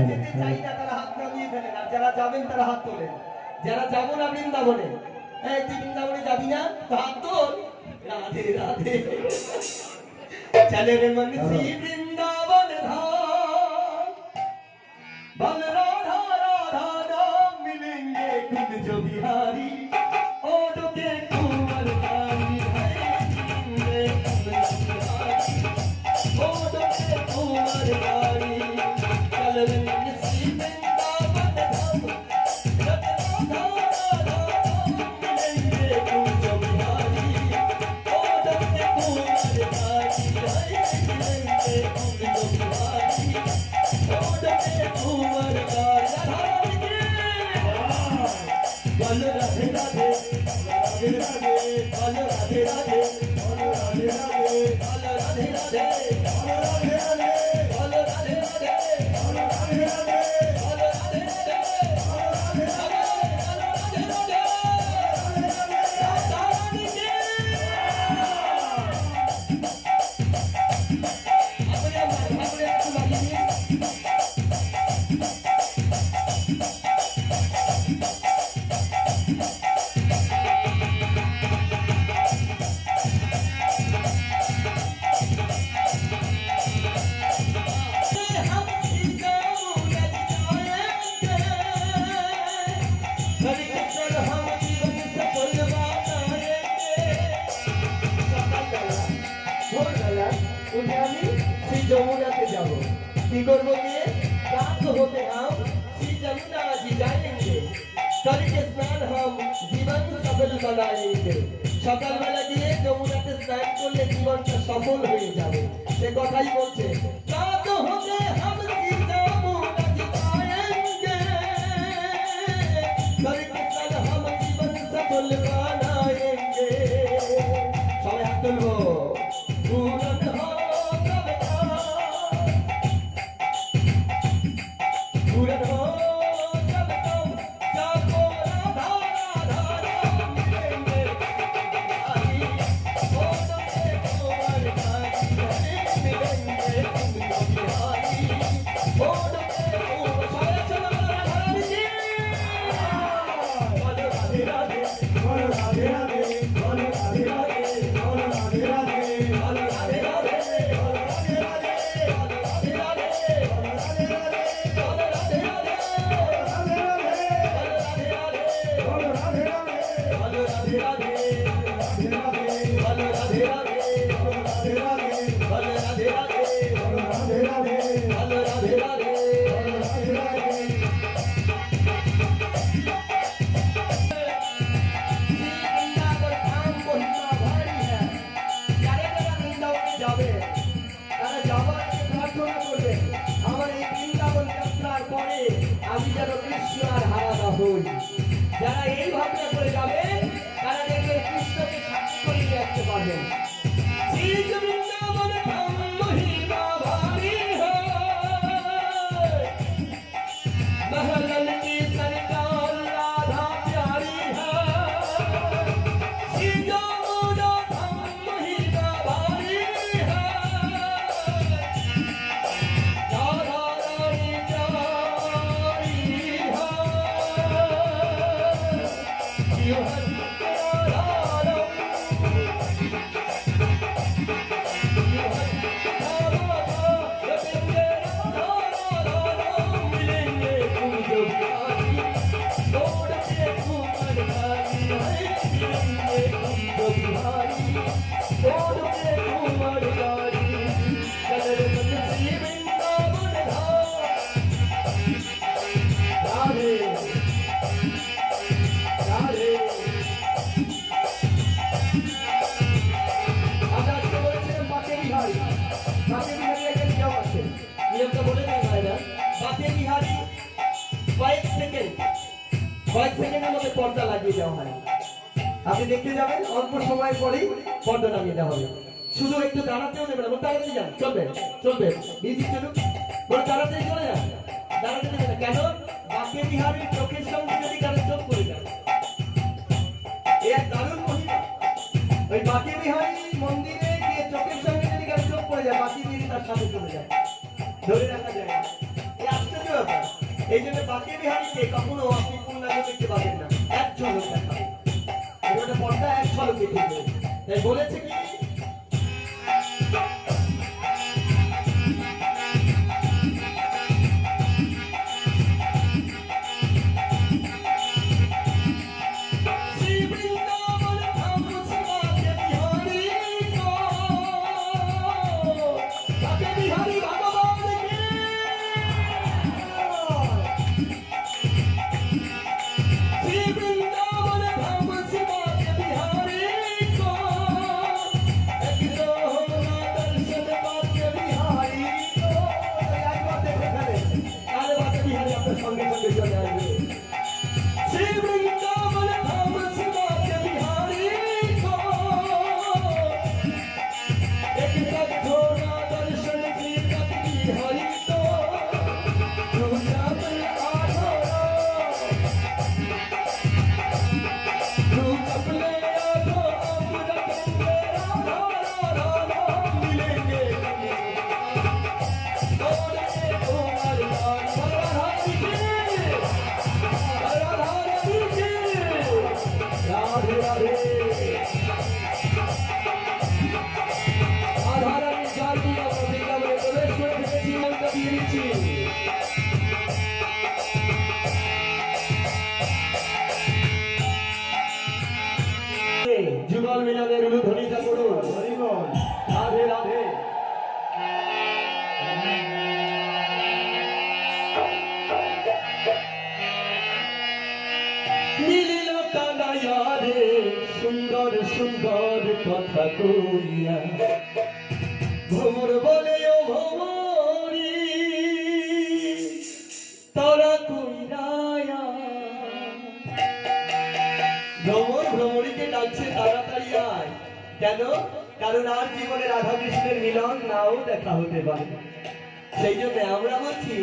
যেতে চাই না তারা হাত নামিয়ে ফেলেন, আর যারা যাবেন তারা হাত তোলেন। যারা যাবো না বৃন্দাবনে, এই তুই বৃন্দাবনে যাবি না তো হাত তোল। রাধে রাধে চলে রে মন শ্রী বৃন্দাবন ধাম, বল রাধা राधा नाम मिलेंगे कुंज बिहारी, ओढ़ के कुंवर कारी है ओढ़ के कुंवर कारी। चल रे मन श्री वृंदावन धाम, राधा राधा नाम मिलेंगे कुंज बिहारी, ओढ़ के कुंवर कारी है कुंज बिहारी, ओढ़ के कुंवर कारी। बोल राधे राधे राधे राधे, बोल राधे राधे बोल राधे राधे, बोल राधे राधे बोल राधे राधे, बोल राधे राधे बोल राधे राधे, बोल राधे राधे बोल राधे राधे, राधे राधे राधा रानी की। अपने को लगी যমুনাতে যাব, কি করবো গিয়ে রাত होते हम श्री जमुना जी जाएंगे, करके स्नान हम जीवन सफल बनाएंगे। সকালবেলা গিয়ে যমুনাতে স্নান করলে জীবনটা সফল হয়ে যাবে, সে কথাই বলছে। রাত होते हम श्री जमुना जी जाएंगे, करके स्नान हम जीवन सफल बनाएंगे। সবাই হাত তুলবো। पूरन हो पूरन हो सब तुम, जाको राधा राधा नाम मिलेंगे बिहारी, ओढ़ के कुंवर कारी मिलेंगे तुमको बिहारी, ओढ़ के कुंवर। चलो राधा रानी की। बोल राधे राधे बोल राधे राधे बोल राधे राधे बोल राधे राधे, बोल राधे राधे बोल राधे राधे, बोल राधे राधे बोल राधे राधे, बोल राधे राधे बोल राधे राधे, बोल राधे राधे बोल राधे राधे, बोल राधे राधे बोल राधे राधे, बोल राधे राधे बोल राधे राधे, बोल राधे राधे। বৃন্দাবন ধাম মহিমা ভারী হ্যাঁ, যারা যারা বৃন্দাবনে যাবে তারা যাবার আগে প্রার্থনা করবে, আমার এই বৃন্দাবন যাত্রার পরে আমি যেন কৃষ্ণ আর হারানো হই। যারা এই ভাবনা করে যাবে তারা দেখবে কৃষ্ণকে সাক্ষী করে নিয়ে আসতে পারবেন। শ্রী বৃন্দাবন ধাম মহিমা ভারী হয়, महलन की सरकार राधा प्यारी है, श्री जमुना धाम महिमा भारी है, राधा रानी प्यारी है, क्यों নিয়মটা বলে দেয় ভাইরা। বাকে বিহারি কয়েক সেকেন্ডের মধ্যে পর্দা লাগিয়ে দেওয়া হয়। আপনি দেখতে যাবেন অল্প সময় পরেই পর্দা নামিয়ে দেওয়া হবে। শুধু একটু দাঁড়াতেও দেবে না, তাড়াতাড়ি যান, চলবে চলবে মিউজিক চলুক, বলে তাড়াতাড়ি চলে যান, দাঁড়াতে দেবে না। কেন? বাকে বিহারির চোখের সঙ্গে যদি কারো চোখ পড়ে যায়, এ এক দারুণ মহিমা। ওই বাকে বিহারি মন্দিরে গিয়ে চোখের সঙ্গে যদি কারো চোখ পড়ে যায়, বাকি বিহারি তার সাথে চলে যায়, ধরে রাখা যায়। এই আশ্চর্য ব্যাপার। এই জন্য বাকি বিহারীকে কখনো আপনি পূর্ণাঙ্গ দেখতে পাবেন না, এক ঝলক দেখাবে। এবারে পর্দা এক ঝলকে দেখবে। তাই বলেছে কি সঙ্গে সঙ্গে চলে আসবে। শ্রী বৃন্দাবন ধাম শিবাকে বিহারি को एक तत्थोरा दर्शन की कति हरि तो दूसरा पर आधोरा तू अपने आधो अमृत राधा राधा मिलेंगे और एक उमर राधे राधे आधारानी जाती प्रतिज्ञा में प्रवेश करके जीवन का बीरिची जुगल मिलाने रुलु ध्वनि का गुरु राधे राधे मिलिल कानाया रे सुंदर सुंदर कथा कइया भ्रमर बोले ओ भ्रमरी तारा कइराया ভ্রমর ভ্রমরীকে ডাকছে তাড়াতাড়ি আয়। কেন? কারণ আর জীবনে রাধা কৃষ্ণের মিলন নাও দেখা হতে পারে। সেই জন্য আমরা বলছি